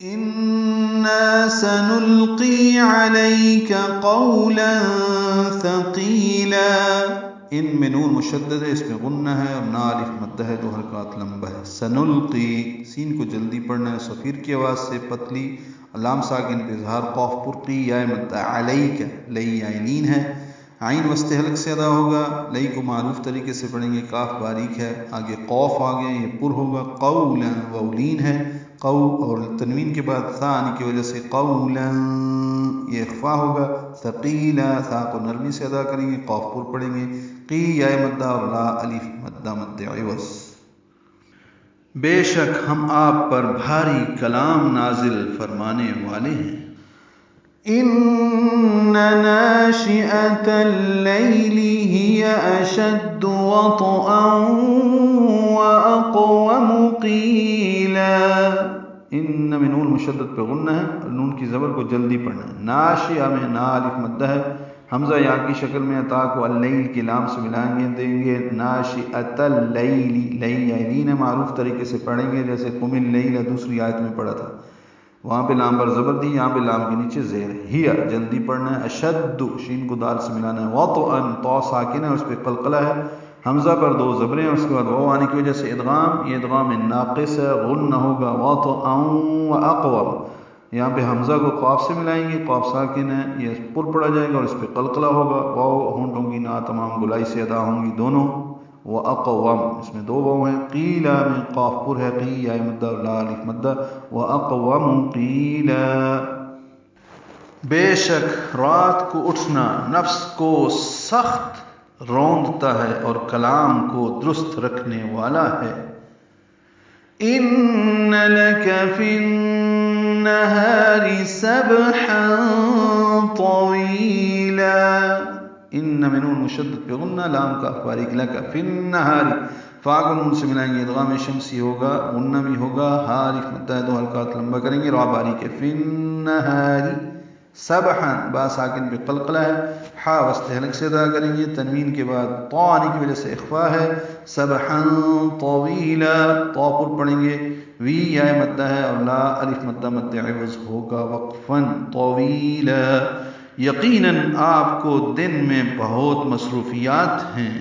إنا سنلقي عليك قولا ثقيلا. ان میں نون مشدد ہے، اس میں غنہ ہے اور نا الف مدہ ہے، 2 حرکات لمبا ہے. سنلقی سین کو جلدی پڑھنا ہے، صفیر کی آواز سے پتلی، لام ساکن پہ اظہار، قاف پرقی، یا مدہ. علیک لئی عینین ہے، عین وسط حلق سے ادا ہوگا. لئی کو معروف طریقے سے پڑھیں گے، کاف باریک ہے، آگے قوف آگے یہ پر ہوگا. قولا وولین ہے، قو اور تنوین کے بعد ثا آنے کی وجہ سے قولا یہ اخفا ہوگا. ثقیلا ثا کو نرمی سے ادا کریں گے، قوف پر پڑھیں گے. قی یا مدہ اور لا الف مدہ مد عوض. بے شک ہم آپ پر بھاری کلام نازل فرمانے والے ہیں. إن ناشئة الليل هي أشد وطئا وأقوم قيلا. ان میں نون مشدد پہ غنہ ہے اور نون کی زبر کو جلدی پڑھنا ہے. ناشئہ میں نا الف مدہ ہے، حمزہ یا کی شکل میں عطا کو اللیل کی لام سے ملائیں گے، دیں گے ناشئۃ اللیل. لئی عینین معروف طریقے سے پڑھیں گے جیسے قم اللیل دوسری آیت میں پڑھا تھا، وہاں پہ لام پر زبر دی، یہاں پہ لام کے نیچے زیر ہے. ہیا جلدی پڑھنا ہے. اشد شین کو دال سے ملانا ہے. وطئن تو ساکن ہے، اس پہ قلقلہ ہے، حمزہ پر 2 زبریں، اس کے بعد واو آنے کی وجہ سے ادغام، یہ ادغام ناقص ہے، غنہ ہوگا. وطئن واقوم، یہاں پہ حمزہ کو قاف سے ملائیں گے، قاف ساکن ہے، یہ پر پڑا جائے گا اور اس پہ قلقلہ ہوگا. واو ہونٹوں کی نا تمام گلائی سے ادا ہوں گی دونوں. وَأَقْوَمْ اس میں 2 واو ہیں. قیلا میں قاف پر ہے، قی یا مدہ لا الف مدہ. وَأَقْوَمُ قیلا. بے شک رات کو اٹھنا نفس کو سخت روندتا ہے اور کلام کو درست رکھنے والا ہے. إن لك في النهار سبحا طويلا. ان میں نون مشدد پہ غنہ، لام کا باریک. لک فی النہار فا کو نون سے ملائیں گے، ادغام شمسی ہوگا، غنہ بھی ہوگا. ہا الف مدہ ہے، 2 حرکات لمبا کریں گے. را باریک ہے. فی النہار سبحا با ساکن پہ قلقلہ ہے، ہا وسط حلق سے ادا کریں گے، تنوین کے بعد طا آنے کی وجہ سے اخفا ہے. سبحا طویلا طا پر پڑھیں گے. وی یا مدہ ہے اور لا الف مدہ مد عوض ہوگا وقفاً. طویلا یقیناً آپ کو دن میں بہت مصروفیات ہیں.